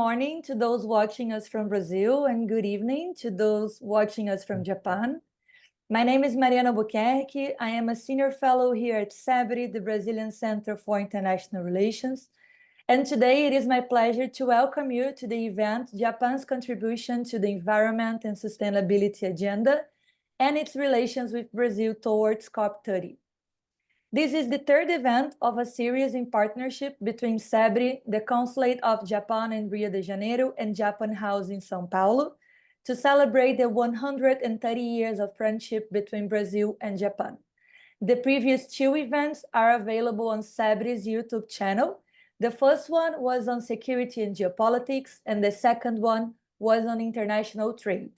morning to those watching us from Brazil, and good evening to those watching us from Japan. My name is Mariana Albuquerque. I am a senior fellow here at CEBRI, the Brazilian Center for International Relations. And today it is my pleasure to welcome you to the event, Japan's Contribution to the Environment and Sustainability Agenda and its relations with Brazil towards COP30. This is the third event of a series in partnership between CEBRI, the Consulate of Japan in Rio de Janeiro, and Japan House in São Paulo, to celebrate the 130 years of friendship between Brazil and Japan. The previous two events are available on CEBRI's YouTube channel. The first one was on security and geopolitics, and the second one was on international trade.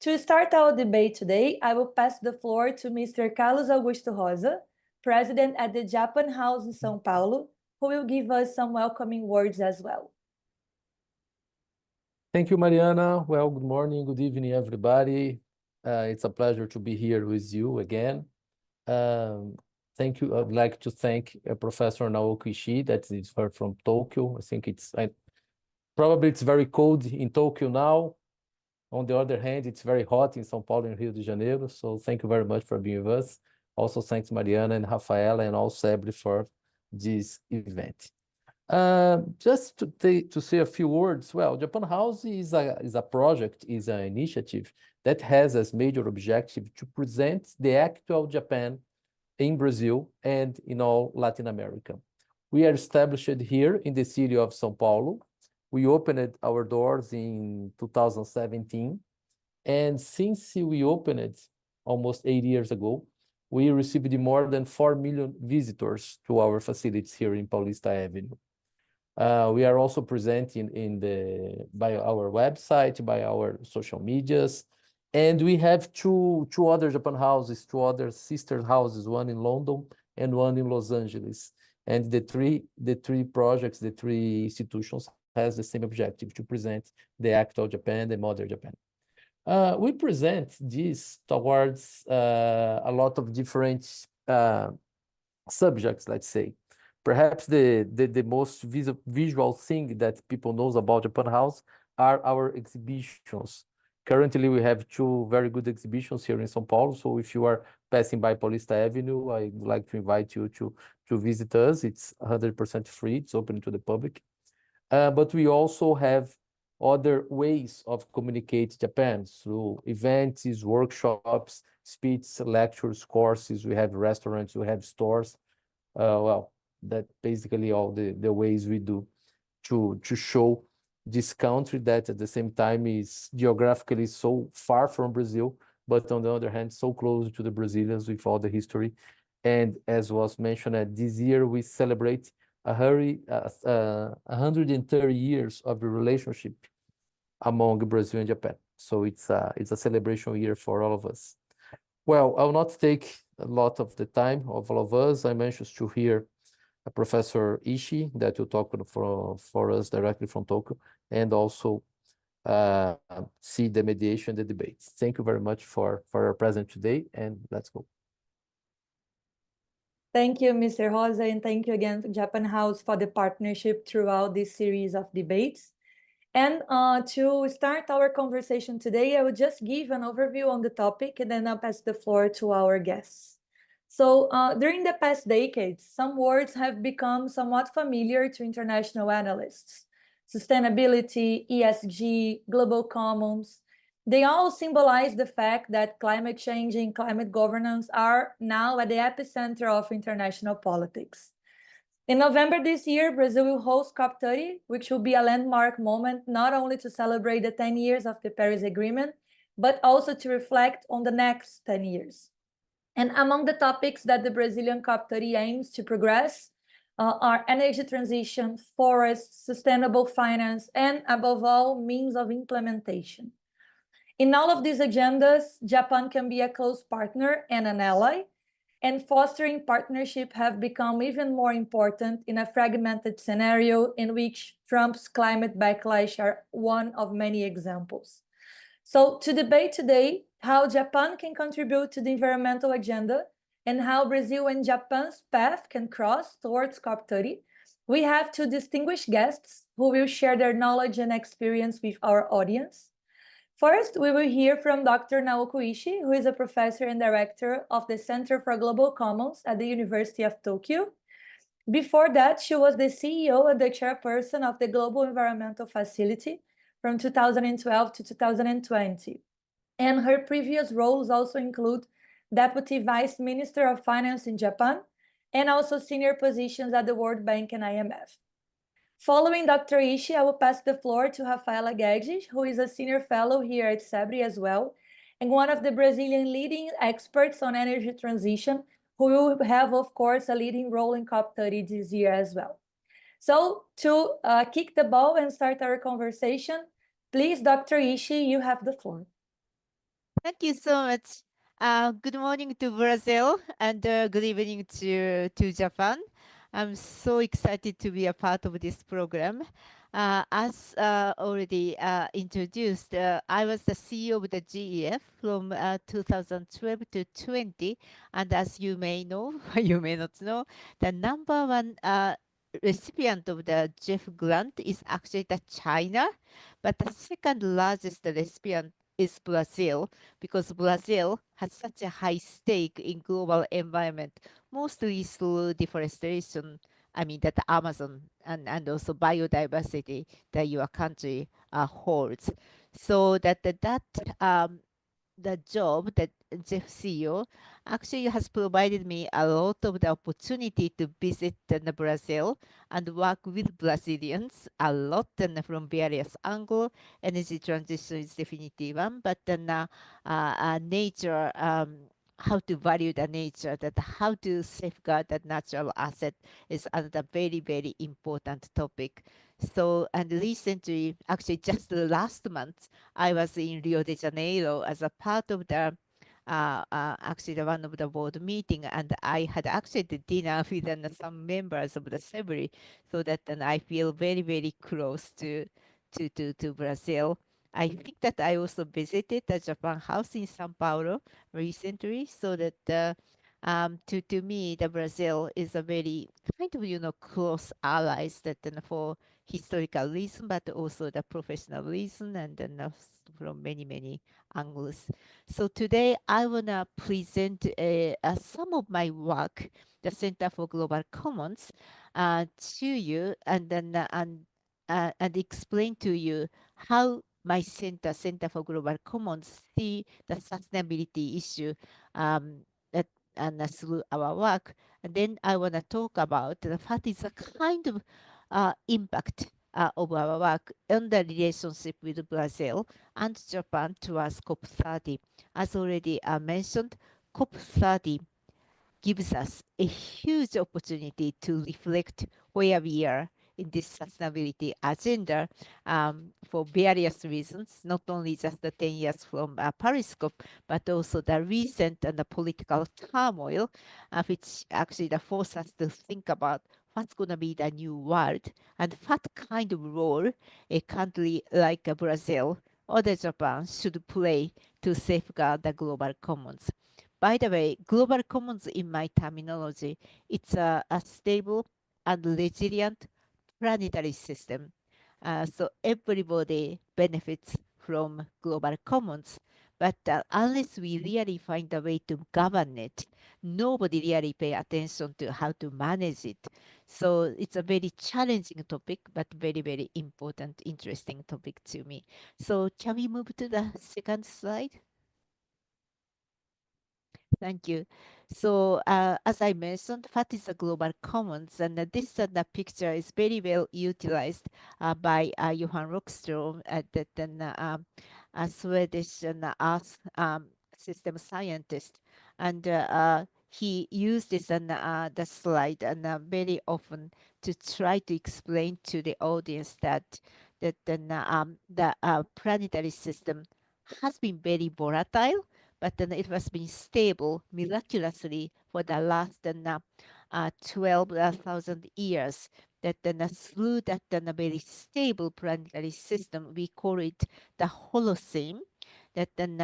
To start our debate today, I will pass the floor to Mr. Carlos Augusto Rosa, President at the Japan House in São Paulo, who will give us some welcoming words as well. Thank you, Mariana. Well, good morning, good evening, everybody. It's a pleasure to be here with you again. Thank you. I'd like to thank Professor Naoki Ishii, that is from Tokyo. I think probably it's very cold in Tokyo now. On the other hand, it's very hot in São Paulo and Rio de Janeiro. So thank you very much for being with us. Also, thanks Mariana and Rafaela and all CEBRI for this event. Just to say a few words, well, Japan House is a project, is an initiative that has as major objective to present the actual Japan in Brazil and in all Latin America. We are established here in the city of São Paulo. We opened our doors in 2017. And since we opened it almost 8 years ago, we received more than 4 million visitors to our facilities here in Paulista Avenue. We are also presenting by our website, by our social medias, and we have two other Japan houses, two other sister houses, one in London and one in Los Angeles. And the three projects, the three institutions has the same objective, to present the actual Japan, the modern Japan. We present this towards a lot of different subjects, let's say. Perhaps the most visual thing that people knows about Japan House are our exhibitions. Currently, we have two very good exhibitions here in São Paulo. So if you are passing by Paulista Avenue, I would like to invite you to visit us. It's 100% free. It's open to the public. But we also have other ways of communicate Japan through events, workshops, speeches, lectures, courses. We have restaurants, we have stores. Well, that basically all the ways we do to show this country that at the same time is geographically so far from Brazil, but on the other hand, so close to the Brazilians with all the history. And as was mentioned, this year we celebrate 130 years of the relationship among Brazil and Japan. So it's a celebration year for all of us. Well, I will not take a lot of the time of all of us. I mentioned to hear Professor Ishii that will talk for us directly from Tokyo, and also see the mediation, the debates. Thank you very much for your presence today, and let's go. Thank you, Mr. Rosa, and thank you again to Japan House for the partnership throughout this series of debates. And to start our conversation today, I will just give an overview on the topic, and then I'll pass the floor to our guests. So during the past decades, some words have become somewhat familiar to international analysts: sustainability, ESG, global commons. They all symbolize the fact that climate change and climate governance are now at the epicenter of international politics. In November this year, Brazil will host COP30, which will be a landmark moment not only to celebrate the 10 years of the Paris Agreement, but also to reflect on the next 10 years. And among the topics that the Brazilian COP30 aims to progress are energy transition, forests, sustainable finance, and above all, means of implementation. In all of these agendas, Japan can be a close partner and an ally, and fostering partnership have become even more important in a fragmented scenario in which Trump's climate backlash are one of many examples. So to debate today how Japan can contribute to the environmental agenda and how Brazil and Japan's path can cross towards COP30, we have two distinguished guests who will share their knowledge and experience with our audience. First, we will hear from Dr. Naoko Ishii, who is a professor and director of the Center for Global Commons at the University of Tokyo. Before that, she was the CEO and the chairperson of the Global Environmental Facility from 2012 to 2020. And her previous roles also include Deputy Vice Minister of Finance in Japan and also senior positions at the World Bank and IMF. Following Dr. Ishii, I will pass the floor to Rafaela Guedes, who is a senior fellow here at CEBRI as well, and one of the Brazilian leading experts on energy transition, who will have, of course, a leading role in COP30 this year as well. So to kick the ball and start our conversation, please, Dr. Ishii, you have the floor. Thank you so much. Good morning to Brazil and good evening to Japan. I'm so excited to be a part of this program. As already introduced, I was the CEO of the GEF from 2012 to 20, and as you may know, you may not know, the number one recipient of the GEF grant is actually the China, but the second largest recipient is Brazil, because Brazil has such a high stake in global environment, mostly through deforestation. I mean, that Amazon and also biodiversity that your country holds. So the job that Jeff CEO actually has provided me a lot of the opportunity to visit Brazil and work with Brazilians a lot and from various angles. Energy transition is definitely one, but then nature, how to value the nature, that how to safeguard the natural asset is another very, very important topic. So, and recently, actually just last month, I was in Rio de Janeiro as a part of the actually the one of the board meeting, and I had actually the dinner with some members of the CEBRI, so that then I feel very, very close to Brazil. I think that I also visited the Japan House in São Paulo recently, so that to me, the Brazil is a very kind of close allies that for historical reason, but also the professional reason, and then from many, many angles. So today I wanna present some of my work, the Center for Global Commons, to you, and then and explain to you how my Center for Global Commons see the sustainability issue that and through our work. And then I want to talk about what is the kind of impact of our work on the relationship with Brazil and Japan towards COP30. As already mentioned, COP30 gives us a huge opportunity to reflect where we are in this sustainability agenda for various reasons, not only just the 10 years from Paris COP, but also the recent and the political turmoil, which actually force us to think about what's going to be the new world and what kind of role a country like Brazil or the Japan should play to safeguard the global commons. By the way, global commons in my terminology, it's a stable and resilient planetary system. So everybody benefits from global commons. But unless we really find a way to govern it, nobody really pay attention to how to manage it. So it's a very challenging topic, but very, very important, interesting topic to me. So can we move to the second slide? Thank you. So, as I mentioned, what is the global commons? And this the picture is very well utilized by Johan Rockström, a Swedish earth system scientist. And he used this the slide and very often to try to explain to the audience that the planetary system has been very volatile, but then it has been stable miraculously for the last 12,000 years. That then through that very stable planetary system, we call it the Holocene. That then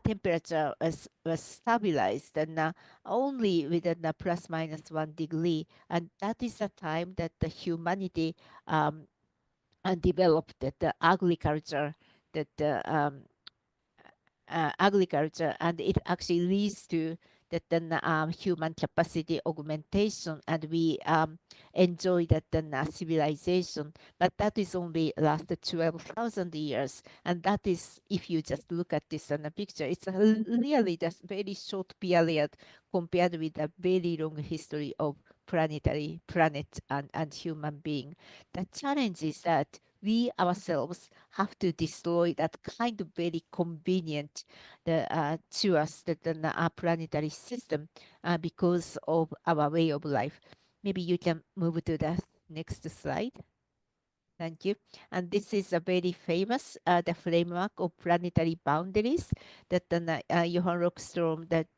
temperature was stabilized and only within a plus minus 1 degree, and that is the time that the humanity developed the agriculture, that agriculture, and it actually leads to that then human capacity augmentation, and we enjoy that then civilization. But that is only lasted 12,000 years, and that is, if you just look at this in a picture, it's really just very short period compared with a very long history of planet and human being. The challenge is that we ourselves have to destroy that kind of very convenient to us that our planetary system because of our way of life. Maybe you can move to the next slide. Thank you. And this is a very famous the framework of planetary boundaries that Johan Rockström, that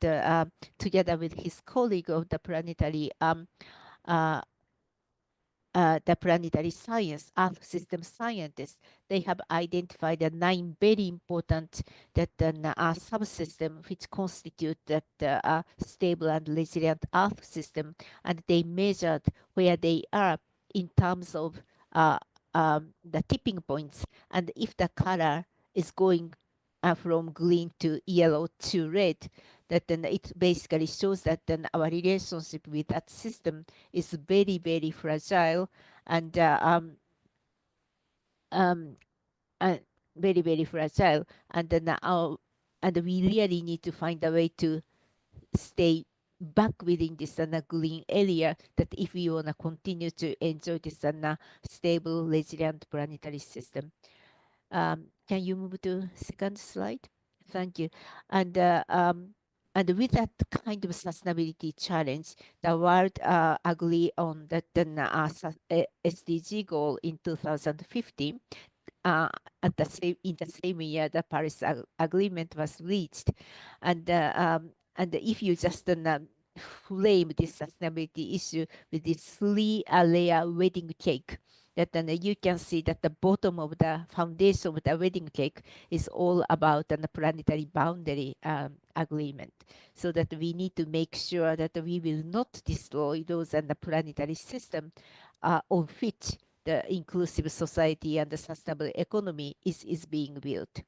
together with his colleague of uh, the planetary science, Earth system scientists, they have identified the 9 very important that subsystem which constitute that stable and resilient Earth system, and they measured where they are in terms of the tipping points, and if the color is going from green to yellow to red, that then it basically shows that then our relationship with that system is very, very fragile and um, very, very fragile. And then and we really need to find a way to stay back within this green area, that if we want to continue to enjoy this stable, resilient planetary system. Can you move to second slide? Thank you. And with that kind of sustainability challenge, the world agreed on that SDG goal in 2015. At the same in the same year, the Paris Agreement was reached, and if you just frame this sustainability issue with this 3-layer wedding cake, that then you can see that the bottom of the foundation of the wedding cake is all about the planetary boundary agreement. So that we need to make sure that we will not destroy those and the planetary system on which the inclusive society and the sustainable economy is being built.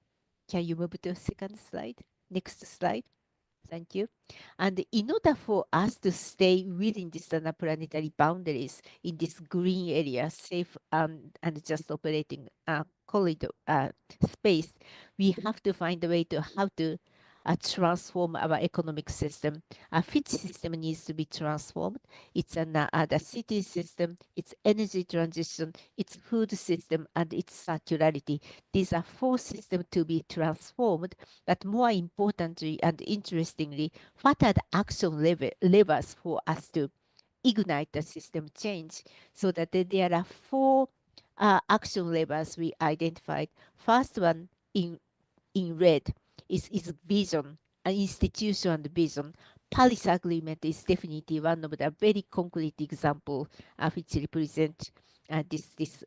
Can you move to the second slide? Next slide. Thank you. And in order for us to stay within these planetary boundaries in this green area, safe and just operating corridor space, we have to find a way to how to transform our economic system. Our food system needs to be transformed. It's the city system, it's energy transition, it's food system, and its circularity. These are 4 systems to be transformed. But more importantly and interestingly, what are the action levers for us to ignite the system change? So that there are 4 action levers we identified. First one in red is vision, an institution and vision. Paris Agreement is definitely one of the very concrete example which represent this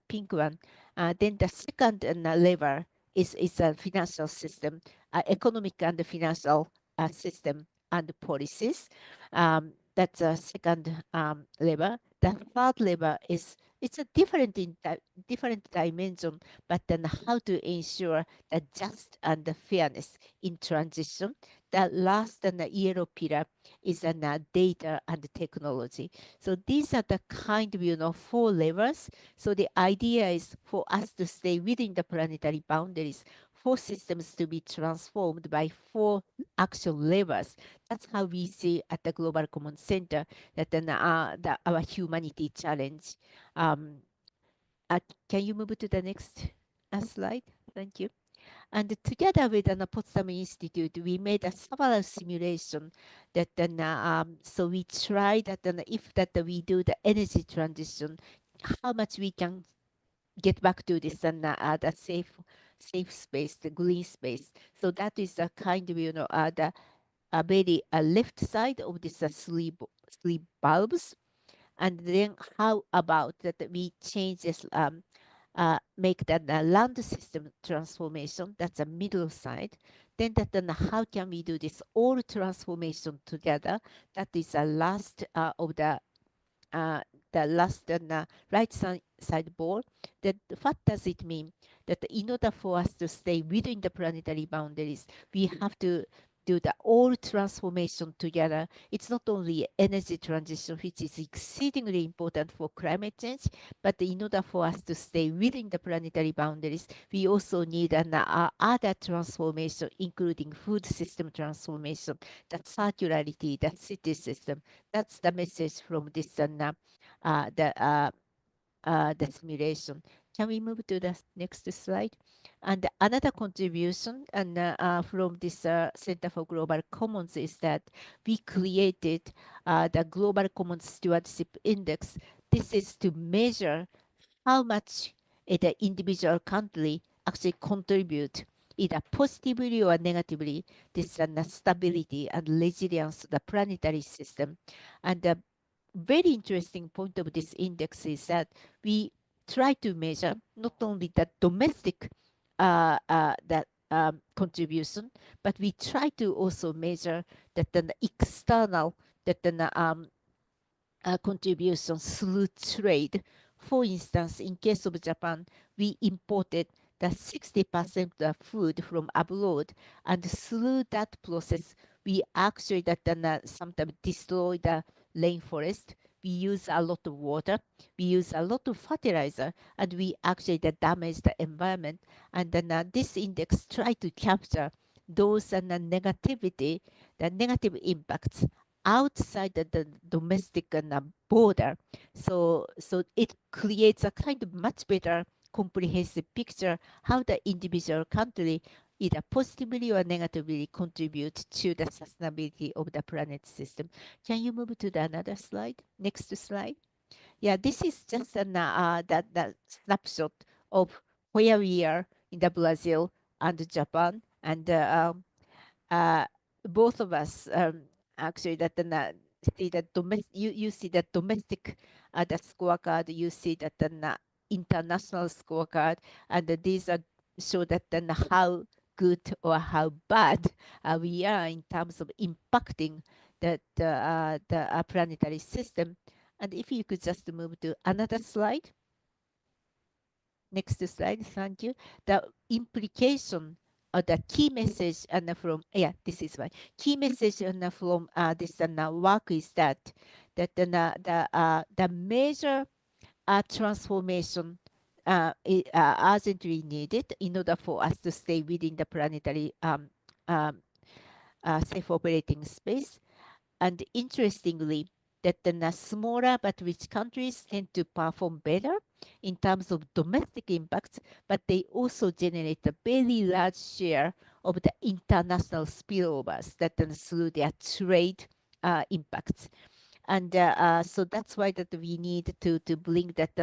pink one. Then the second lever is a financial system, economic and financial system and policies. That's a second lever. The third lever is it's a different dimension, but then how to ensure the just and the fairness in transition. The last and the yellow pillar is data and technology. So these are the kind of 4 levers. So the idea is for us to stay within the planetary boundaries, 4 systems to be transformed by 4 action levers. That's how we see at the Global Common Center that then our humanity challenge. Can you move to the next slide? Thank you. And together with the Potsdam Institute, we made a several simulation that then so we tried that if that we do the energy transition, how much we can get back to this and the safe space, the green space. So that is the kind of the very left side of this sleep bulbs. And then how about that we change this make that land system transformation. That's the middle side. Then how can we do this all transformation together? That is the last of the last right side ball. That what does it mean? That in order for us to stay within the planetary boundaries, we have to do the all transformation together. It's not only energy transition, which is exceedingly important for climate change, but in order for us to stay within the planetary boundaries, we also need an other transformation, including food system transformation, the circularity, the city system. That's the message from this the simulation. Can we move to the next slide? And another contribution from this Center for Global Commons is that we created the Global Commons Stewardship Index. This is to measure how much the individual country actually contribute either positively or negatively this stability and resilience to the planetary system. And the very interesting point of this index is that we try to measure not only the domestic contribution, but we try to also measure that the external contributions through trade. For instance, in case of Japan, we imported the 60% of the food from abroad, and through that process, we actually sometimes destroy the rainforest. We use a lot of water, we use a lot of fertilizer, and we actually damage the environment. And then this index try to capture those negativity, the negative impacts outside the domestic border. So it creates a kind of much better comprehensive picture how the individual country either positively or negatively contribute to the sustainability of the planet system. Can you move to the another slide? Next slide. Yeah, this is just that snapshot of where we are in the Brazil and Japan, and both of us actually see that you see that domestic the scorecard, you see that the international scorecard, and these are show that how good or how bad we are in terms of impacting the planetary system. And if you could just move to another slide. Next slide, thank you. The implication or the key message from this is my key message from this work is that the major transformation urgently needed in order for us to stay within the planetary safe operating space. And interestingly, that the smaller but rich countries tend to perform better in terms of domestic impacts, but they also generate a very large share of the international spillovers that through their trade impacts. And so that's why that we need to bring that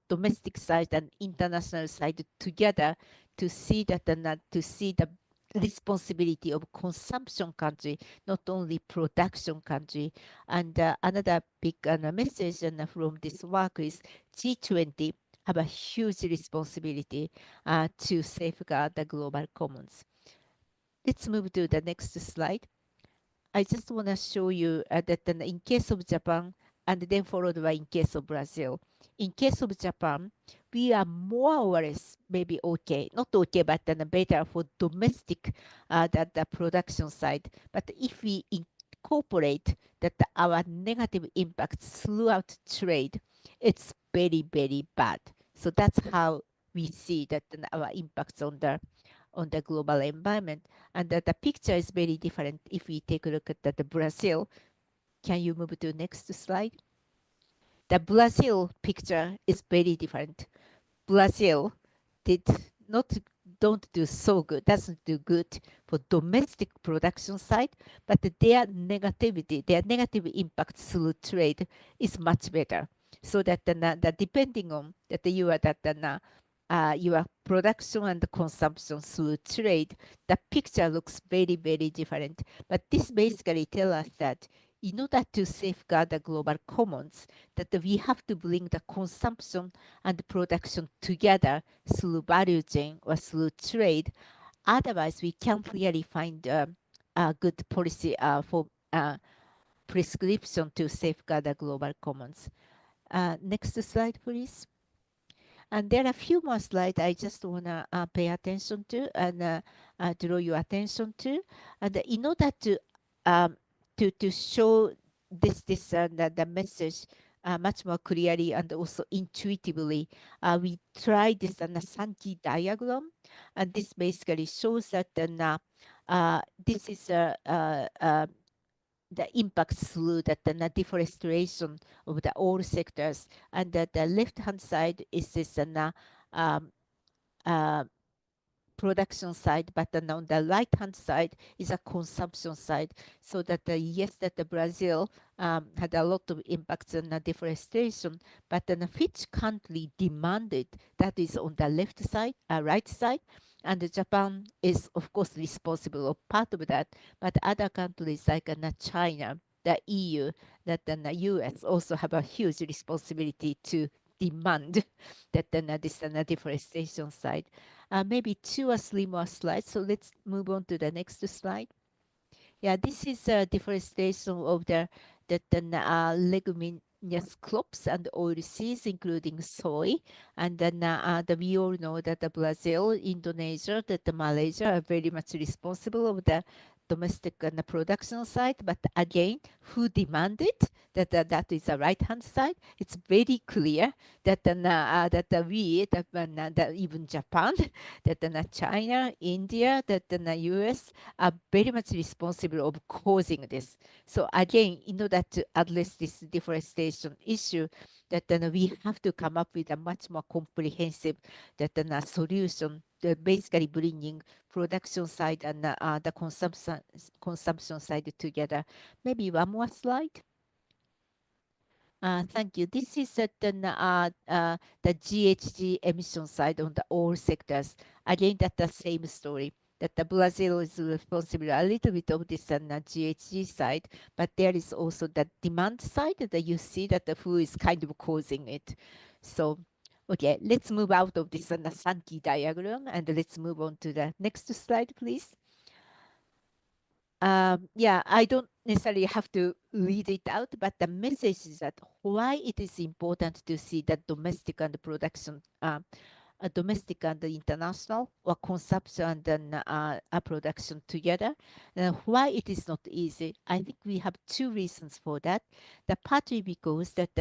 domestic side and international side together to see that to see the responsibility of consumption country, not only production country. And another big message from this work is G20 have a huge responsibility to safeguard the global commons. Let's move to the next slide. I just want to show you that in case of Japan, and then followed by in case of Brazil. In case of Japan, we are more or less maybe okay, not okay, but better for domestic the production side. But if we incorporate that our negative impacts throughout trade, it's very, very bad. So that's how we see that our impacts on the global environment. And the picture is very different if we take a look at the Brazil. Can you move to the next slide? The Brazil picture is very different. Brazil don't do so good, doesn't do good for domestic production side, but their negative impact through trade is much better. So that depending on that your production and consumption through trade, the picture looks very, very different. But this basically tells us that in order to safeguard the global commons, that we have to bring the consumption and production together through value chain or through trade. Otherwise, we can't really find a good policy for prescription to safeguard the global commons. Next slide, please. And there are a few more slides I just want to pay attention to and draw your attention to. And in order to show the message much more clearly and also intuitively, we tried this Sankey diagram, and this basically shows that this is the impact through the deforestation of the all sectors, and the left-hand side is this production side, but on the right-hand side is a consumption side. So that yes, that the Brazil had a lot of impacts on the deforestation, but which country demanded, that is on the left side, right side, and Japan is of course responsible of part of that, but other countries like China, the EU, that the US also have a huge responsibility to demand that this deforestation side. Maybe 2 or 3 more slides. So let's move on to the next slide. Yeah, this is deforestation of the leguminous crops and oilseeds, including soy. And then we all know that Brazil, Indonesia, Malaysia are very much responsible of the domestic production side. But again, who demanded that is the right-hand side? It's very clear that we, even Japan, that China, India, that the US are very much responsible of causing this. So again, in order to address this deforestation issue, that we have to come up with a much more comprehensive solution, basically bringing production side and the consumption side together. Maybe one more slide. Thank you. This is the GHG emission side on the all sectors. Again, that's the same story. That the Brazil is responsible a little bit of this GHG side, but there is also the demand side that you see that who is kind of causing it. So, okay, let's move out of this Sankey diagram and let's move on to the next slide, please. Yeah, I don't necessarily have to read it out, but the message is that why it is important to see that domestic and production, domestic and international, or consumption and then production together. Why it is not easy? I think we have 2 reasons for that. The partly because that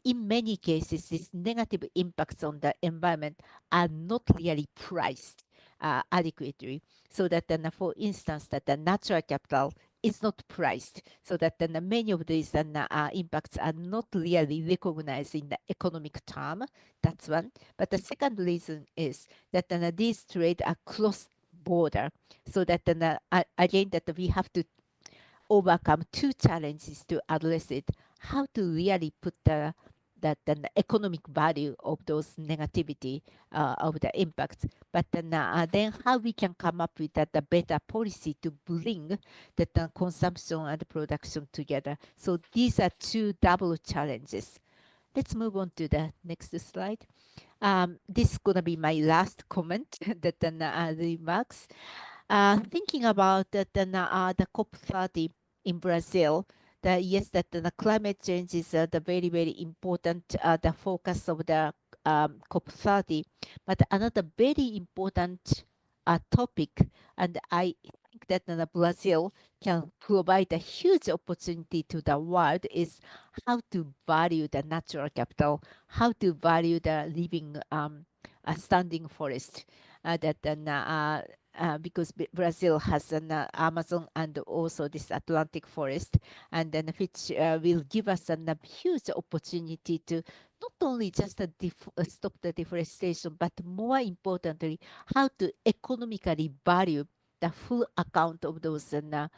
in many cases, these negative impacts on the environment are not really priced adequately. So that for instance, that the natural capital is not priced, so that many of these impacts are not really recognized in the economic term. That's one. But the second reason is that these trade are cross-border, so that again that we have to overcome 2 challenges to address it. How to really put the economic value of those negativity of the impacts, but then how we can come up with the better policy to bring the consumption and production together. So these are 2 double challenges. Let's move on to the next slide. This is going to be my last comment, that remarks. Thinking about the COP30 in Brazil, yes, that the climate change is the very, very important the focus of the COP30, but another very important topic, and I think that Brazil can provide a huge opportunity to the world, is how to value the natural capital, how to value the living standing forest. Because Brazil has an Amazon and also this Atlantic forest, and then which will give us a huge opportunity to not only just stop the deforestation, but more importantly, how to economically value the full account of those the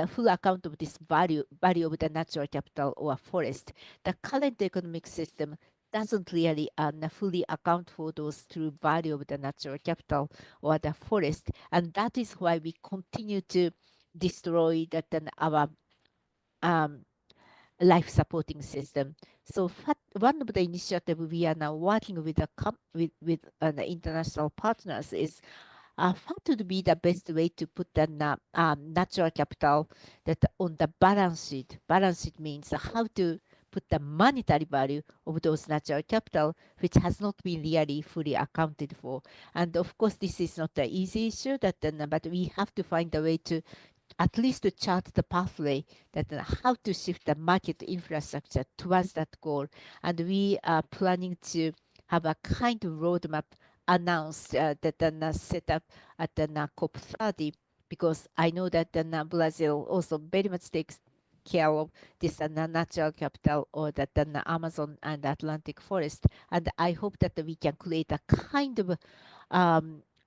full account of this value of the natural capital or forest. The current economic system doesn't really fully account for those true value of the natural capital or the forest, and that is why we continue to destroy that our life supporting system. So one of the initiatives we are now working with the international partners is what would be the best way to put the natural capital that on the balance sheet. Balance sheet means how to put the monetary value of those natural capital, which has not been really fully accounted for. And of course, this is not an easy issue, but we have to find a way to at least to chart the pathway that how to shift the market infrastructure towards that goal. And we are planning to have a kind of roadmap announced that set up at the COP30, because I know that Brazil also very much takes care of this natural capital, or that Amazon and Atlantic forest. And I hope that we can create a kind of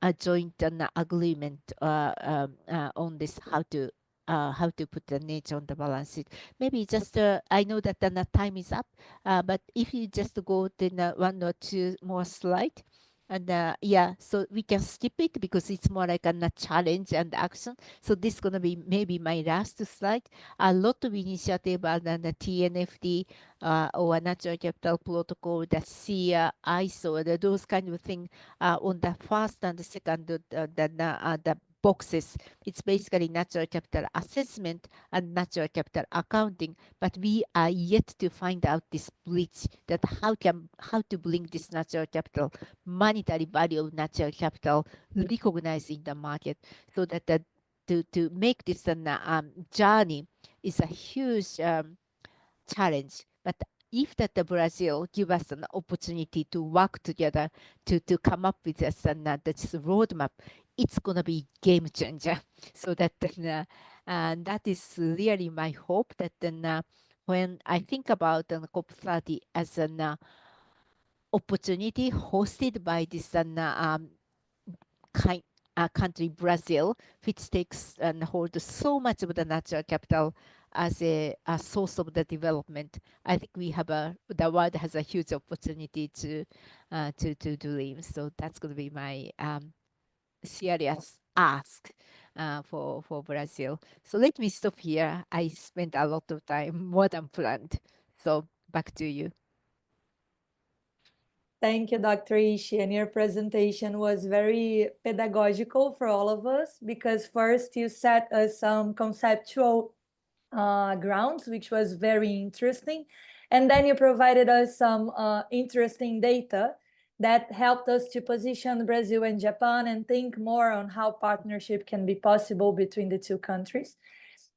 a joint agreement on this, how to put the nature on the balance sheet. Maybe just I know that the time is up, but if you just go to one or two more slide, and yeah, so we can skip it because it's more like a challenge and action. So this is gonna be maybe my last slide. A lot of initiative and the TNFD or natural capital protocol, the SEA, ISO, those kind of things on the first and the second, the boxes. It's basically natural capital assessment and natural capital accounting, but we are yet to find out this bridge, that how to bring this natural capital, monetary value of natural capital recognized in the market, so that to make this journey is a huge challenge. But if that Brazil give us an opportunity to work together to come up with this roadmap, it's gonna be game changer. So that that is really my hope, that when I think about COP30 as an opportunity hosted by this country, Brazil, which takes and holds so much of the natural capital as a source of the development. I think we have the world has a huge opportunity to dream. So that's going to be my serious ask for Brazil. So let me stop here. I spent a lot of time, more than planned. So back to you. Thank you, Dr. Ishii. And your presentation was very pedagogical for all of us, because first you set us some conceptual grounds, which was very interesting. And then you provided us some interesting data that helped us to position Brazil and Japan and think more on how partnership can be possible between the two countries.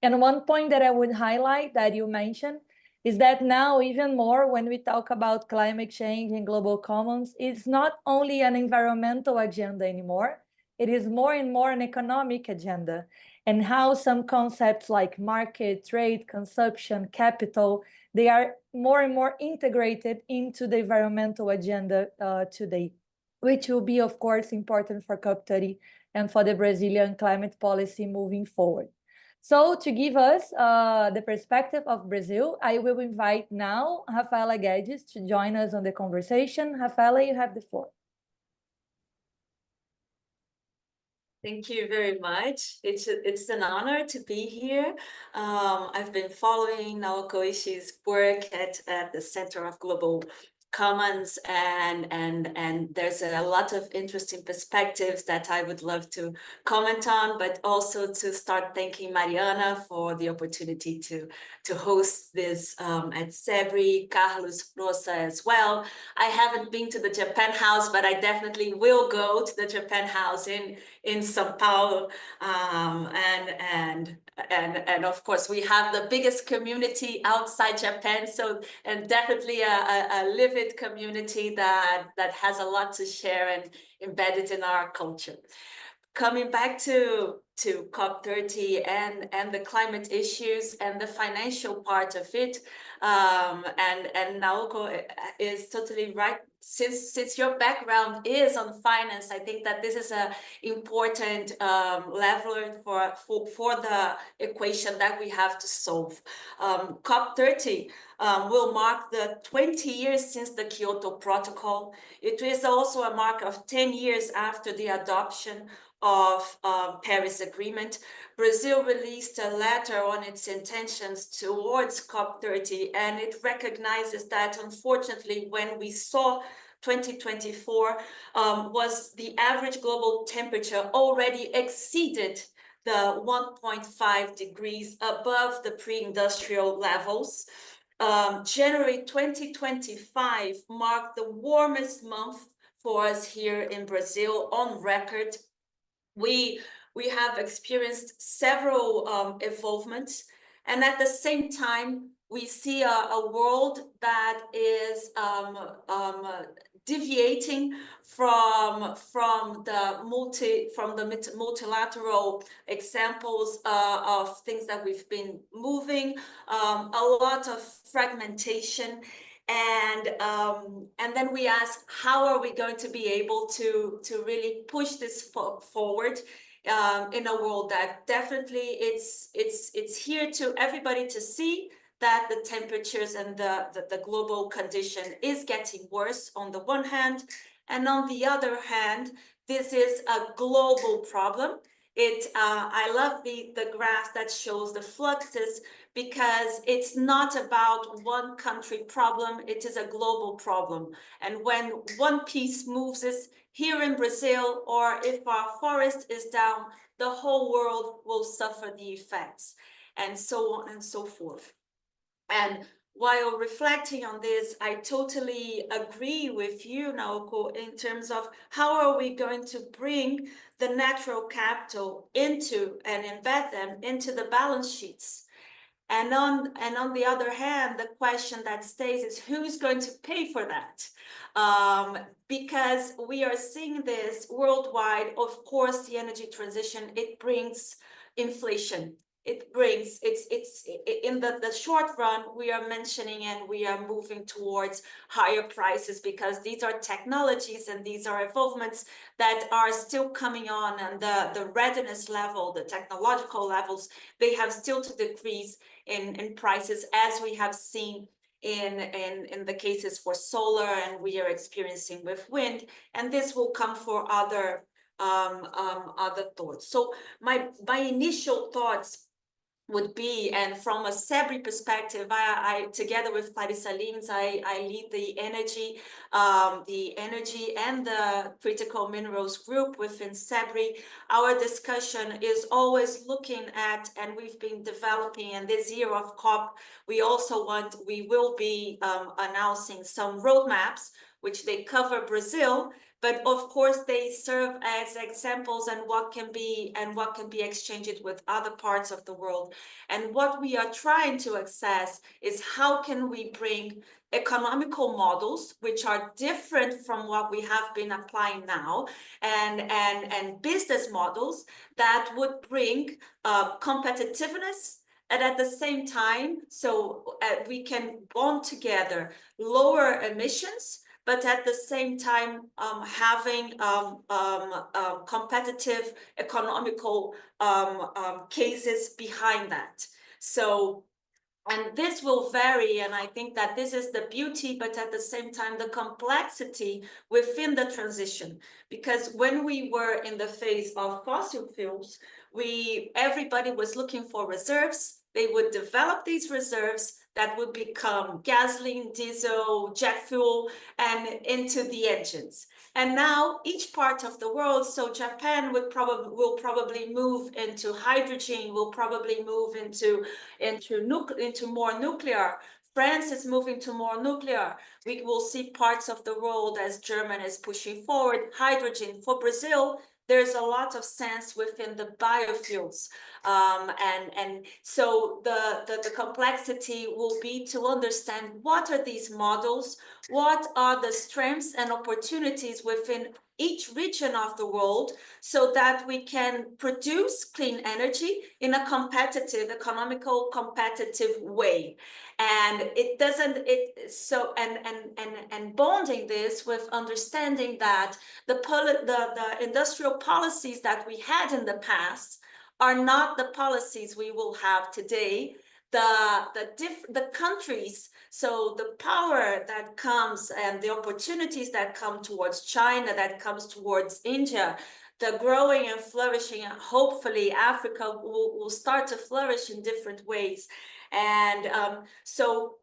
And one point that I would highlight that you mentioned is that now, even more, when we talk about climate change and global commons, it's not only an environmental agenda anymore, it is more and more an economic agenda, and how some concepts like market, trade, consumption, capital, they are more and more integrated into the environmental agenda today, which will be, of course, important for COP30 and for the Brazilian climate policy moving forward. So to give us the perspective of Brazil, I will invite now Rafaela Guedes to join us on the conversation. Rafaela, you have the floor. Thank you very much. It's an honor to be here. I've been following Naoko Ishii's work at the Center of Global Commons, and there's a lot of interesting perspectives that I would love to comment on, but also to start thanking Mariana for the opportunity to host this at CEBRI, Carlos Rosa as well. I haven't been to the Japan House, but I definitely will go to the Japan House in São Paulo, and of course we have the biggest community outside Japan, so and definitely a livid community that has a lot to share and embedded in our culture. Coming back to COP30 and the climate issues and the financial part of it, and Naoko is totally right. Since your background is on finance, I think that this is an important leveler for the equation that we have to solve. COP30 will mark the 20 years since the Kyoto Protocol. It is also a mark of 10 years after the adoption of Paris Agreement. Brazil released a letter on its intentions towards COP30, and it recognizes that, unfortunately, when we saw 2024 was the average global temperature already exceeded the 1.5 degrees above the pre-industrial levels. January 2025 marked the warmest month for us here in Brazil on record. We have experienced several evolvements, and at the same time, we see a world that is deviating from the multilateral examples of things that we've been moving, a lot of fragmentation, and then we ask, how are we going to be able to really push this forward in a world that definitely it's here to everybody to see that the temperatures and the global condition is getting worse on the one hand, and on the other hand, this is a global problem. I love the graph that shows the fluxes, because it's not about one country problem, it is a global problem. And when one piece moves us here in Brazil, or if our forest is down, the whole world will suffer the effects, and so on and so forth. And while reflecting on this, I totally agree with you, Naoko, in terms of how are we going to bring the natural capital into and embed them into the balance sheets. And on the other hand, the question that stays is, who's going to pay for that? Because we are seeing this worldwide. Of course, the energy transition, it brings inflation. It's in the short run, we are mentioning and we are moving towards higher prices, because these are technologies and these are evolvements that are still coming on, and the readiness level, the technological levels, they have still to decrease in prices, as we have seen in the cases for solar, and we are experiencing with wind, and this will come for other thoughts. So my initial thoughts would be, and from a CEBRI perspective, I together with Clarissa Lins, I lead the energy and the critical minerals group within CEBRI. Our discussion is always looking at, and we've been developing, and this year of COP, we will be announcing some roadmaps, which they cover Brazil, but of course they serve as examples and what can be exchanged with other parts of the world. And what we are trying to assess is, how can we bring economical models which are different from what we have been applying now, and business models that would bring competitiveness, and at the same time, so we can bond together lower emissions, but at the same time having competitive economical cases behind that. So, and this will vary, and I think that this is the beauty, but at the same time, the complexity within the transition. Because when we were in the phase of fossil fuels, everybody was looking for reserves. They would develop these reserves that would become gasoline, diesel, jet fuel, and into the engines. And now each part of the world, so Japan will probably move into hydrogen, will probably move into more nuclear. France is moving to more nuclear. We will see parts of the world, as Germany is pushing forward, hydrogen. For Brazil, there's a lot of sense within the biofuels. And so the complexity will be to understand, what are these models, what are the strengths and opportunities within each region of the world, so that we can produce clean energy in a competitive, economical, competitive way. And it doesn't, and bonding this with understanding that the industrial policies that we had in the past are not the policies we will have today. The countries, so the power that comes and the opportunities that come towards China, that comes towards India, the growing and flourishing, hopefully Africa will start to flourish in different ways. And so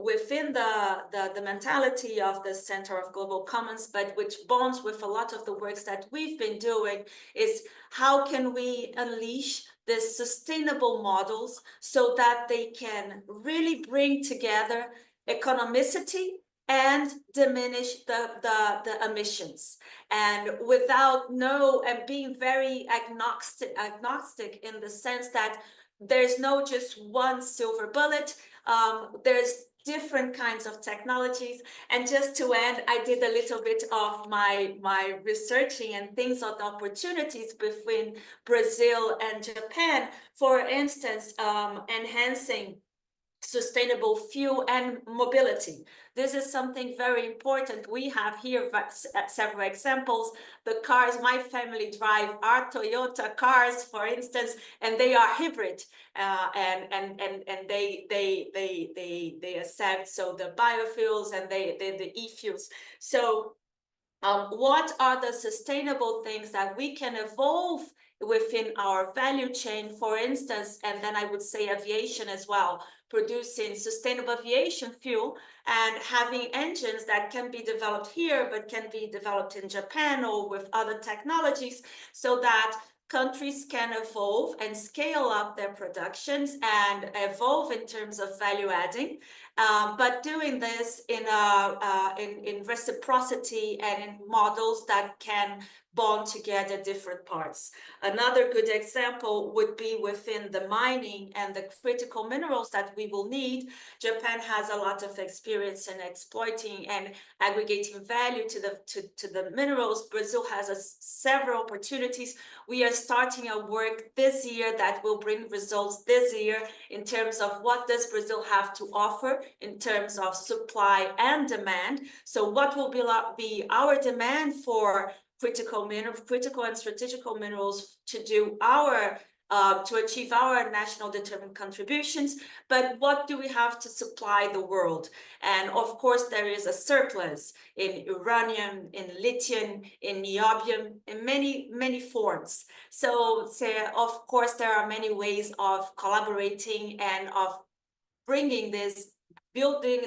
within the mentality of the Center of Global Commons, but which bonds with a lot of the works that we've been doing, is how can we unleash these sustainable models so that they can really bring together economicity and diminish the emissions, and without and being very agnostic in the sense that there's no just one silver bullet. There's different kinds of technologies. And just to end, I did a little bit of my researching and things of the opportunities between Brazil and Japan. For instance, enhancing sustainable fuel and mobility. This is something very important. We have here several examples. The cars my family drive are Toyota cars, for instance, and they are hybrid, and they accept the biofuels and the e-fuels. So what are the sustainable things that we can evolve within our value chain, for instance, and then I would say aviation as well, producing sustainable aviation fuel and having engines that can be developed here, but can be developed in Japan or with other technologies, so that countries can evolve and scale up their productions and evolve in terms of value adding, but doing this in reciprocity and in models that can bond together different parts. Another good example would be within the mining and the critical minerals that we will need. Japan has a lot of experience in exploiting and aggregating value to the minerals. Brazil has several opportunities. We are starting a work this year that will bring results this year in terms of what does Brazil have to offer in terms of supply and demand. So what will be our demand for critical and strategical minerals to do to achieve our national determined contributions, but what do we have to supply the world? And of course, there is a surplus in uranium, in lithium, in niobium, in many forms. So of course, there are many ways of collaborating and of building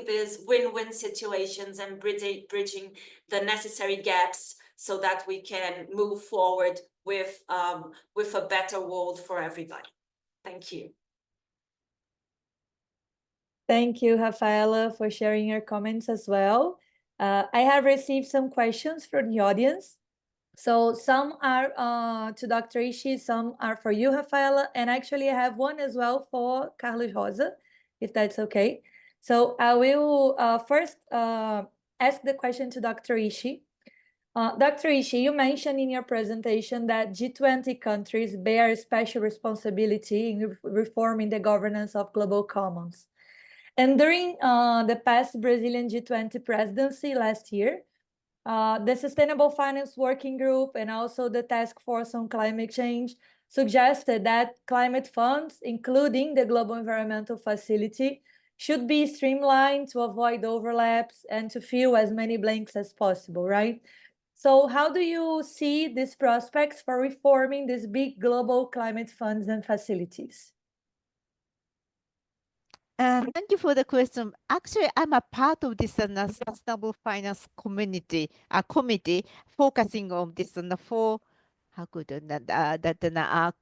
these win-win situations and bridging the necessary gaps so that we can move forward with a better world for everybody. Thank you. Thank you, Rafaela, for sharing your comments as well. I have received some questions from the audience. So some are to Dr. Ishii, some are for you, Rafaela, and actually I have one as well for Carlos Rosa, if that's okay. So I will first ask the question to Dr. Ishii. Dr. Ishii, you mentioned in your presentation that G20 countries bear special responsibility in reforming the governance of global commons. And during the past Brazilian G20 presidency last year, the Sustainable Finance Working Group and also the Task Force on Climate Change suggested that climate funds, including the Global Environmental Facility, should be streamlined to avoid overlaps and to fill as many blanks as possible, right? So how do you see these prospects for reforming these big global climate funds and facilities? Thank you for the question. Actually, I'm a part of this sustainable finance committee focusing on this four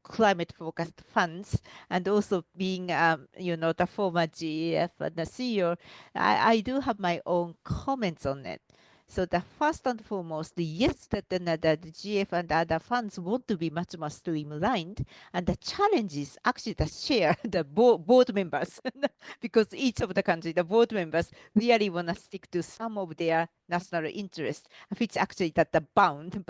climate focused funds, and also being the former GEF and the CEO, I do have my own comments on it. So the first and foremost, yes, that the GF and other funds want to be much more streamlined, and the challenge is actually the share the board members, because each of the country, the board members really want to stick to some of their national interests, which actually that the bind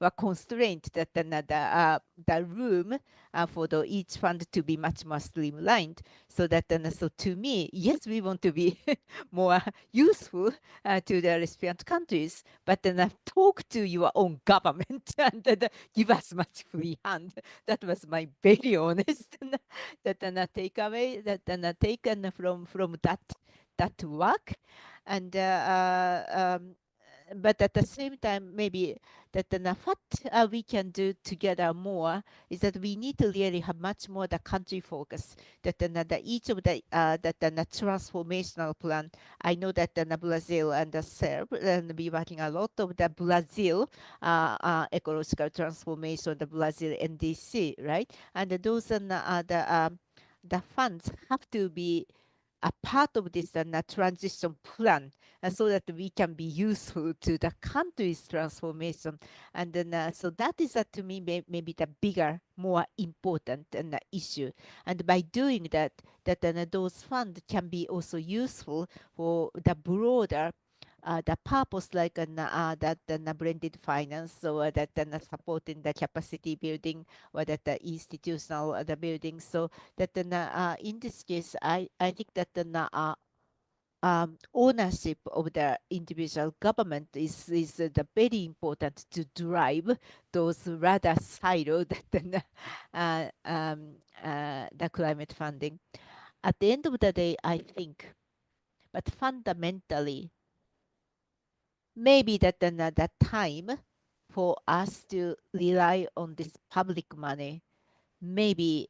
or constraint that the room for each fund to be much more streamlined, so that so to me, yes, we want to be more useful to the recipient countries, but then talk to your own government and give us much free hand. That was my very honest takeaway that taken from that work. And but at the same time, maybe that what we can do together more is that we need to really have much more the country focus. That each of the transformational plan. I know that Brazil and the CEBRI and be working a lot of the Brazil ecological transformation, the Brazil NDC, right? And those the funds have to be a part of this transition plan, so that we can be useful to the country's transformation. And then so that is to me maybe the bigger, more important issue. And by doing that, those funds can be also useful for the broader the purpose, like that blended finance, so that supporting the capacity building, or that the institutional the building. So that in this case, I think that ownership of the individual government is the very important to drive those rather siloed the climate funding. At the end of the day, I think, but fundamentally, maybe that the time for us to rely on this public money maybe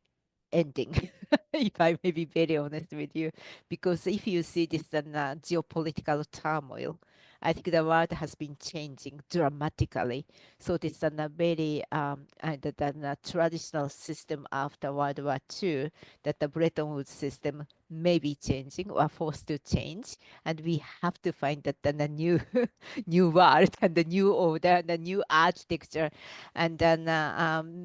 ending, if I may be very honest with you, because if you see this geopolitical turmoil, I think the world has been changing dramatically. So this very the traditional system after World War II, that the Bretton Woods system may be changing or forced to change, and we have to find that the new new world and the new order, the new architecture. And then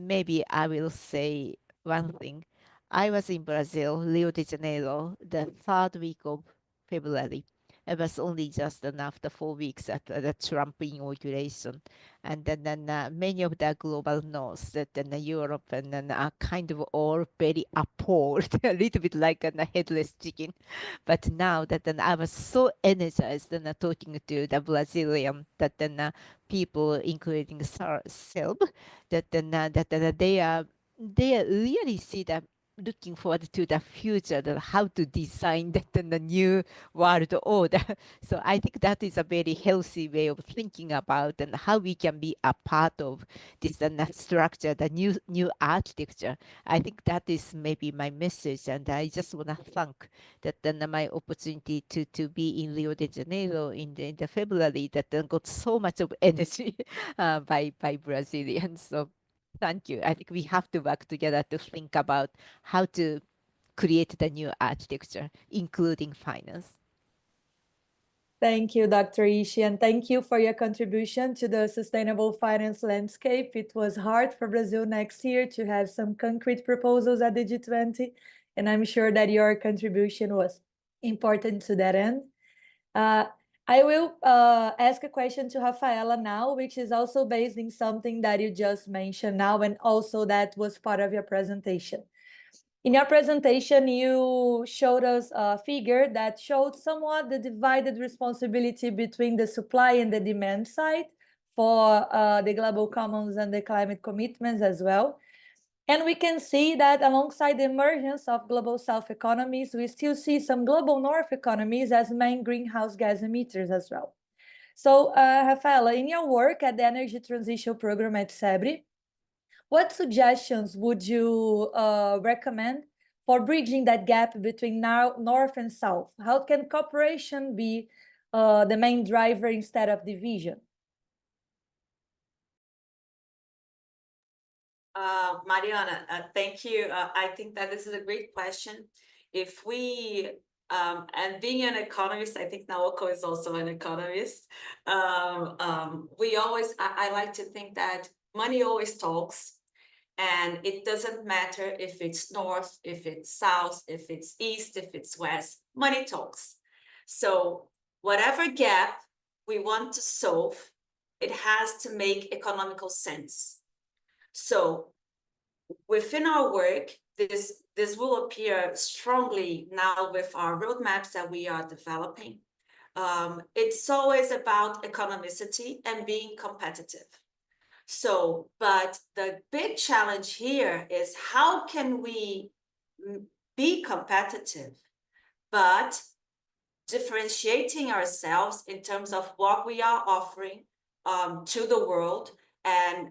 maybe I will say one thing. I was in Brazil, Rio de Janeiro, the third week of February. It was only just after 4 weeks after the Trump inauguration. And then many of the global north, that Europe, and then are kind of all very appalled, a little bit like a headless chicken. But now that then I was so energized and talking to the Brazilian, that then people, including Selb, that then they really see that looking forward to the future, that how to design the new world order. So I think that is a very healthy way of thinking about and how we can be a part of this structure, the new architecture. I think that is maybe my message, and I just want to thank that my opportunity to be in Rio de Janeiro in the February, that got so much of energy by Brazilians. So thank you. I think we have to work together to think about how to create the new architecture, including finance. Thank you, Dr. Ishii, and thank you for your contribution to the sustainable finance landscape. It was hard for Brazil next year to have some concrete proposals at the G20, and I'm sure that your contribution was important to that end. I will ask a question to Rafaela now, which is also based in something that you just mentioned now, and also that was part of your presentation. In your presentation, you showed us a figure that showed somewhat the divided responsibility between the supply and the demand side for the global commons and the climate commitments as well. And we can see that alongside the emergence of global south economies, we still see some global north economies as main greenhouse gas emitters as well. So, Rafaela, in your work at the Energy Transition Program at CEBRI, what suggestions would you recommend for bridging that gap between north and south? How can cooperation be the main driver instead of division? Mariana, thank you. I think that this is a great question. If we, and being an economist, I think Naoko is also an economist. We always, I like to think that money always talks, and it doesn't matter if it's north, if it's south, if it's east, if it's west, money talks. So whatever gap we want to solve, it has to make economical sense. So within our work, this will appear strongly now with our roadmaps that we are developing. It's always about economicity and being competitive. So, but the big challenge here is how can we be competitive, but differentiating ourselves in terms of what we are offering to the world and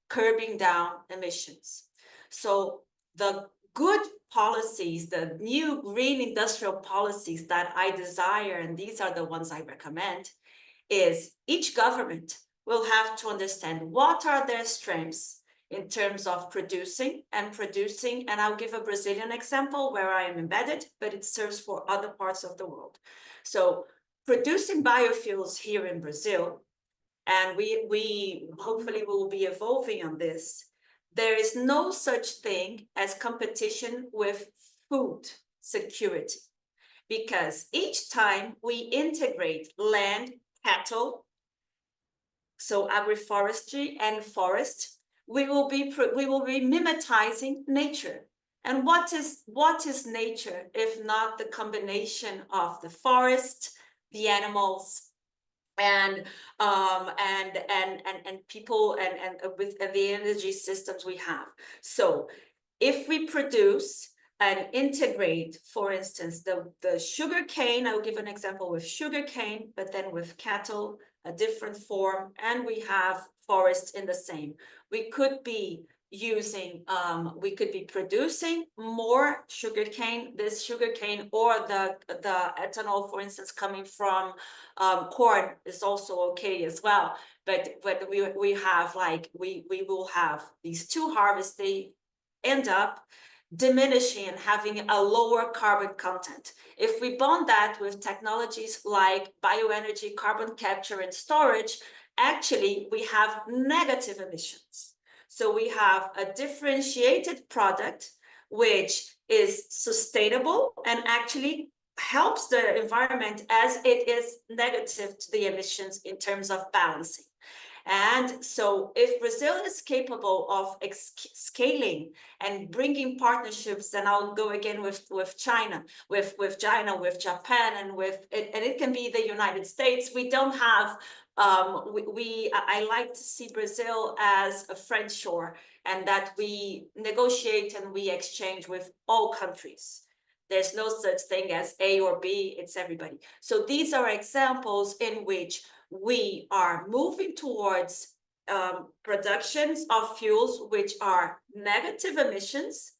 curbing down emissions. So the good policies, the new green industrial policies that I desire, and these are the ones I recommend, is each government will have to understand what are their strengths in terms of producing, and I'll give a Brazilian example where I am embedded, but it serves for other parts of the world. So producing biofuels here in Brazil, and we hopefully will be evolving on this, there is no such thing as competition with food security, because each time we integrate land, cattle, so agroforestry and forest, we will be mimetizing nature. And what is nature if not the combination of the forest, the animals, and people, and with the energy systems we have. So if we produce and integrate, for instance, the sugar cane, I'll give an example with sugar cane, but then with cattle, a different form, and we have forests in the same. We could be using, we could be producing more sugarcane, or the ethanol, for instance, coming from corn is also okay as well. But we have, like, we will have these two harvests, they end up diminishing and having a lower carbon content. If we bond that with technologies like bioenergy, carbon capture and storage, actually we have negative emissions. So we have a differentiated product which is sustainable and actually helps the environment, as it is negative to the emissions in terms of balancing. And so if Brazil is capable of scaling and bringing partnerships, and I'll go again with China, with Japan, and it can be the United States. We don't have, I like to see Brazil as a friend shore, and that we negotiate and we exchange with all countries. There's no such thing as A or B, it's everybody. So these are examples in which we are moving towards productions of fuels which are negative emissions,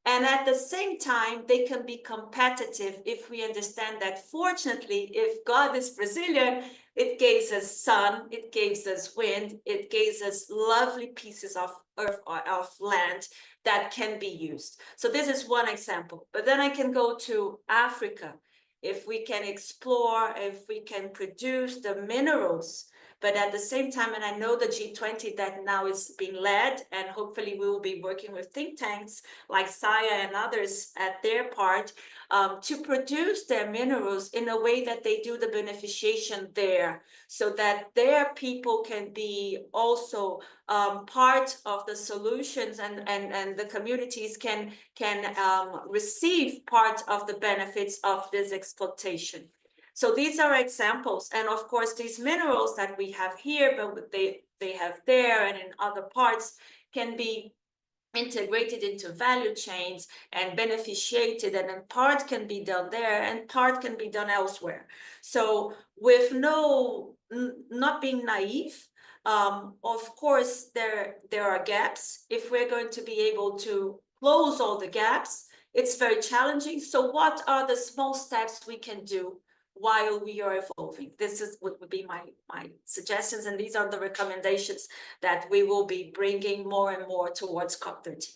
and at the same time they can be competitive if we understand that, fortunately, if God is Brazilian, it gives us sun, it gives us wind, it gives us lovely pieces of earth, of land that can be used. So this is one example, but then I can go to Africa. If we can explore, if we can produce the minerals, but at the same time, and I know the G20 that now is being led, and hopefully we will be working with think tanks like SAIA and others at their part, to produce their minerals in a way that they do the beneficiation there, so that their people can be also part of the solutions, and the communities can receive part of the benefits of this exploitation. So these are examples, and of course these minerals that we have here, but they have there and in other parts, can be integrated into value chains and beneficiated, and in part can be done there and part can be done elsewhere. So with not being naive, of course there are gaps. If we're going to be able to close all the gaps, it's very challenging. So what are the small steps we can do while we are evolving? This is what would be my suggestions, and these are the recommendations that we will be bringing more and more towards COP13.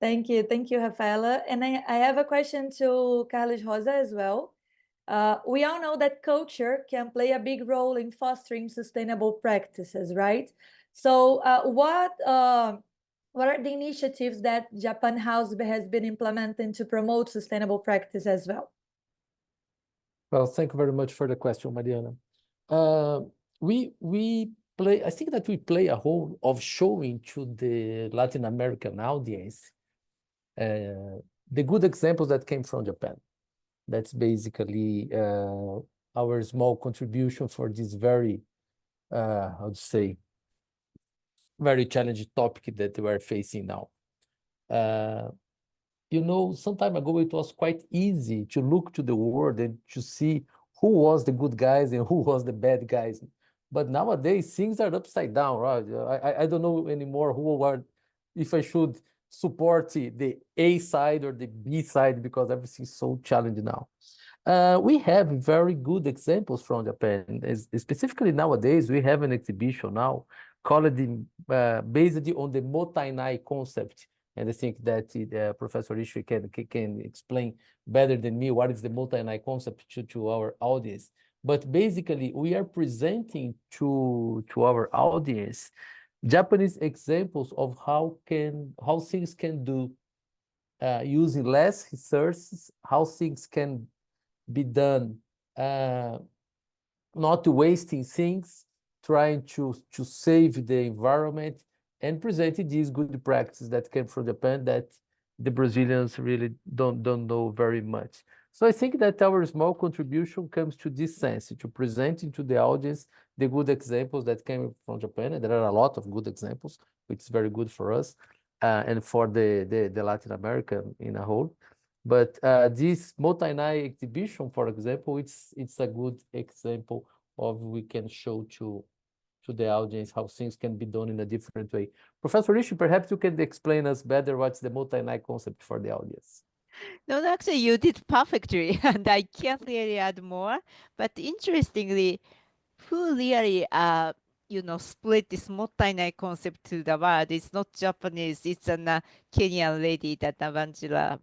Thank you, Rafaela. And I have a question to Carlos Rosa as well. We all know that culture can play a big role in fostering sustainable practices, right? So what are the initiatives that Japan House has been implementing to promote sustainable practice as well? Well, thank you very much for the question, Mariana. I think that we play a role of showing to the Latin American audience the good examples that came from Japan. That's basically our small contribution for this very, I would say, very challenging topic that we are facing now. you know, some time ago it was quite easy to look to the world and to see who was the good guys and who was the bad guys. But nowadays things are upside down, right? I don't know anymore if I should support the A side or the B side, because everything's so challenging now. We have very good examples from Japan. Specifically nowadays, we have an exhibition now called based on the motainai concept. And I think that Professor Ishii can explain better than me what is the motainai concept to our audience. But basically, we are presenting to our audience Japanese examples of how things can do using less resources, how things can be done not wasting things, trying to save the environment, and presenting these good practices that came from Japan that the Brazilians really don't know very much. So I think that our small contribution comes to this sense, to presenting to the audience the good examples that came from Japan, and there are a lot of good examples, which is very good for us and for the Latin America in a whole. But this Motainai exhibition, for example, it's a good example of we can show to the audience how things can be done in a different way. Professor Ishii, perhaps you can explain us better what's the Motainai concept for the audience. No, actually, you did perfectly, and I can't really add more. But interestingly, who really split this mottainai concept to the world? It's not Japanese. It's a Kenyan lady that Angela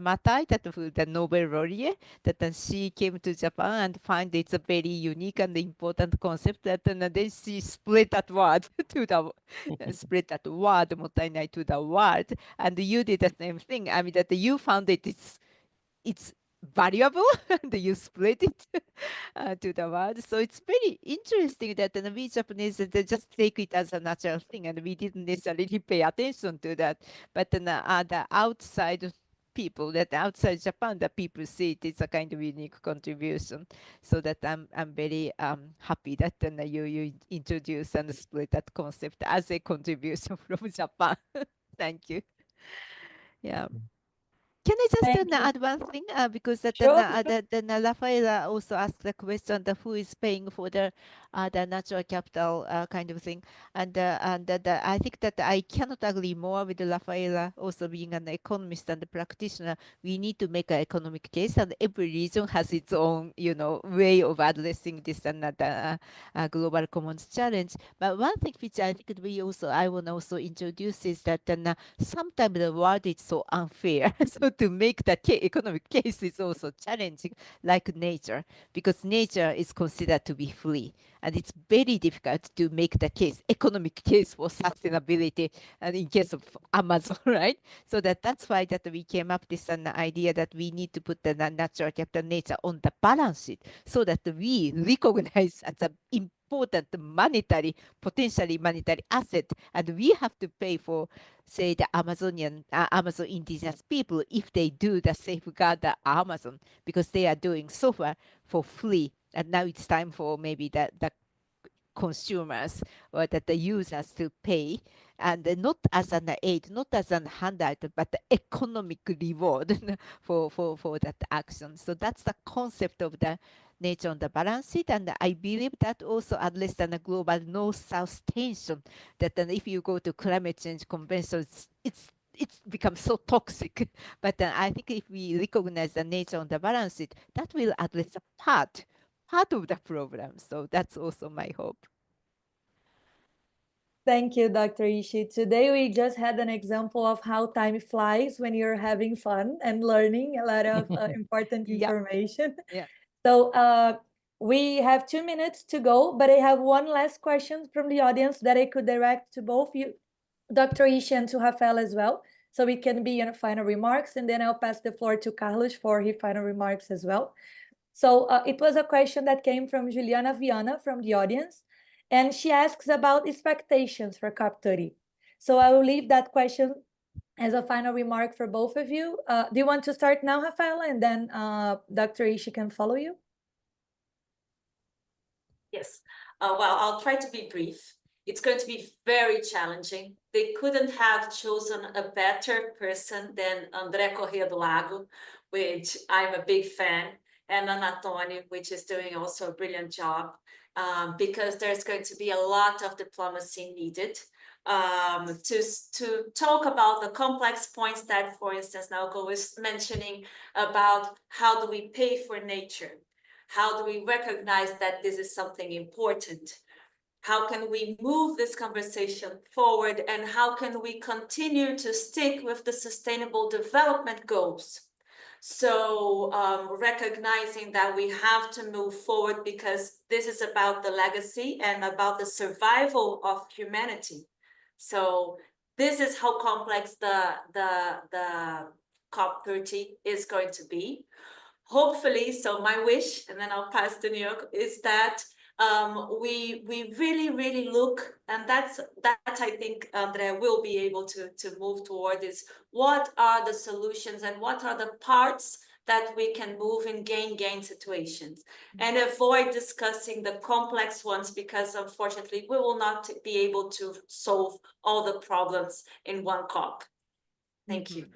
Matai, the Nobel laureate, that she came to Japan and find it's a very unique and important concept. That then she split that word to the split that word mottainai to the world. And you did the same thing. I mean that you found it's valuable and you split it to the world. So it's very interesting that we Japanese they just take it as a natural thing, and we didn't necessarily pay attention to that. But the outside people, that outside Japan, the people see it is a kind of unique contribution. So that I'm very happy that you introduce and split that concept as a contribution from Japan. Thank you. Yeah. Can I just add one thing? Because Sure. Rafaela also asked the question: who is paying for the natural capital kind of thing? And I think that I cannot agree more with Rafaela. Also, being an economist and a practitioner, we need to make an economic case, and every region has its own, way of addressing this and global commons challenge. But one thing which I think I want to also introduce is that sometimes the world is so unfair. So to make the economic case is also challenging, like nature, because nature is considered to be free, and it's very difficult to make the economic case for sustainability, and in case of Amazon, right? So that's why that we came up with an idea that we need to put the natural capital nature on the balance sheet, so that we recognize as an important potentially monetary asset, and we have to pay for, say, the Amazon indigenous people if they do the safeguard the Amazon, because they are doing so far for free, and now it's time for maybe the consumers or that the users to pay, and not as an aid, not as an handout, but the economic reward for that action. So that's the concept of the nature on the balance sheet, and I believe that also addresses the global north-south tension, that if you go to climate change conventions, it's become so toxic. But I think if we recognize the nature on the balance sheet, that will address a part of the problem. So that's also my hope. Thank you, Dr. Ishii. Today we just had an example of how time flies when you're having fun and learning a lot of important information. Yeah. So we have 2 minutes to go, but I have one last question from the audience that I could direct to both you, Dr. Ishii, and to Rafael as well. So it can be your final remarks, and then I'll pass the floor to Carlos for his final remarks as well. So it was a question that came from Juliana Viana from the audience, and she asks about expectations for COP30. So I will leave that question as a final remark for both of you. Do you want to start now, Rafaela, and then Dr. Ishii can follow you? Yes. Well, I'll try to be brief. It's going to be very challenging. They couldn't have chosen a better person than André Corrêa do Lago, which I'm a big fan, and Anatoni, which is doing also a brilliant job, because there's going to be a lot of diplomacy needed to talk about the complex points that, for instance, Naoko was mentioning about how do we pay for nature? How do we recognize that this is something important? How can we move this conversation forward, and how can we continue to stick with the sustainable development goals? So recognizing that we have to move forward because this is about the legacy and about the survival of humanity. So this is how complex the COP30 is going to be. Hopefully, so my wish, and then I'll pass to New York, is that we really look, and that I think Andrea will be able to move toward, is what are the solutions and what are the parts that we can move in gain situations, and avoid discussing the complex ones, because unfortunately we will not be able to solve all the problems in one COP. Thank you.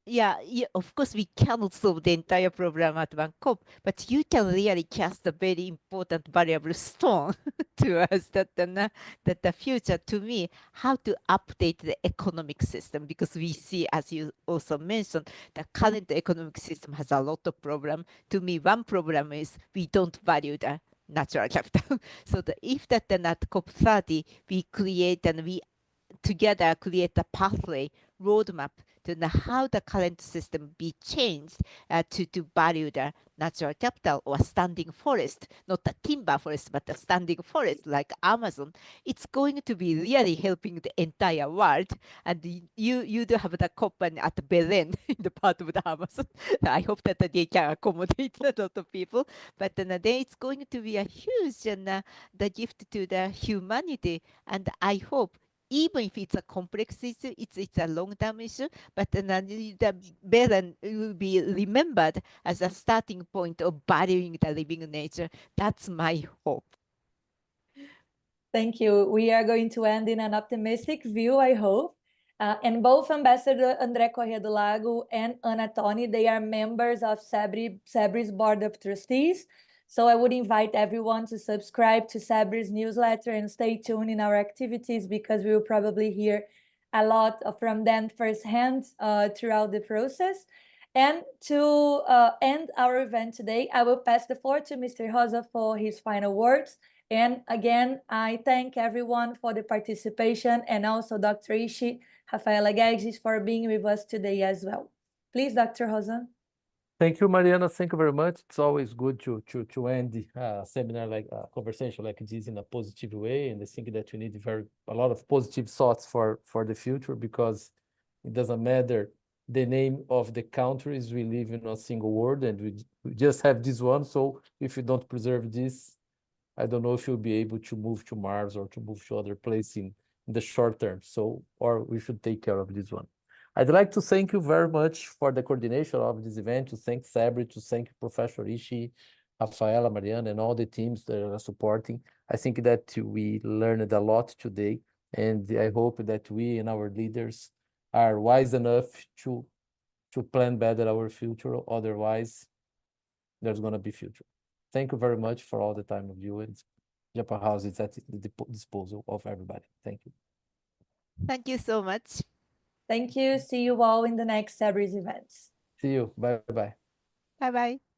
Yeah, of course, we cannot solve the entire problem at one COP, but you can really cast a very important variable stone to us that the future, to me, how to update the economic system, because we see, as you also mentioned, the current economic system has a lot of problem. To me, one problem is we don't value the natural capital. So if that then at COP30, we create and we together create a pathway, roadmap to know how the current system be changed to value the natural capital or standing forest, not the timber forest, but the standing forest like Amazon. It's going to be really helping the entire world. And you do have the company at Berlin in the part of the Amazon. I hope that they can accommodate a lot of people. But then it's going to be a huge the gift to the humanity. And I hope, even if it's a complex issue, it's a long-term issue, but then the Berlin will be remembered as a starting point of valuing the living nature. That's my hope. Thank you. We are going to end in an optimistic view, I hope. And both Ambassador André Corrêa do Lago and Anatoni, they are members of CEBRI's Board of Trustees. So I would invite everyone to subscribe to CEBRI's newsletter and stay tuned in our activities, because we will probably hear a lot from them firsthand throughout the process. And to end our event today, I will pass the floor to Mr. Rosa for his final words. And again, I thank everyone for the participation, and also Dr. Ishii, Rafaela Guedes for being with us today as well. Please, Dr. Rosa. Thank you, Mariana. Thank you very much. It's always good to end a seminar like a conversation like this in a positive way. And I think that we need a lot of positive thoughts for the future, because it doesn't matter the name of the countries, we live in a single world, and we just have this one. So if you don't preserve this, I don't know if you'll be able to move to Mars or to move to other place in the short term. So, or we should take care of this one. I'd like to thank you very much for the coordination of this event, to thank CEBRI, to thank Professor Ishii, Rafaela, Mariana, and all the teams that are supporting. I think that we learned a lot today, and I hope that we and our leaders are wise enough to plan better our future. Otherwise, there's going to be future. Thank you very much for all the time of you, and Japan House is at the disposal of everybody. Thank you. Thank you so much. Thank you. See you all in the next CEBRI's events. See you. Bye-bye. Bye-bye.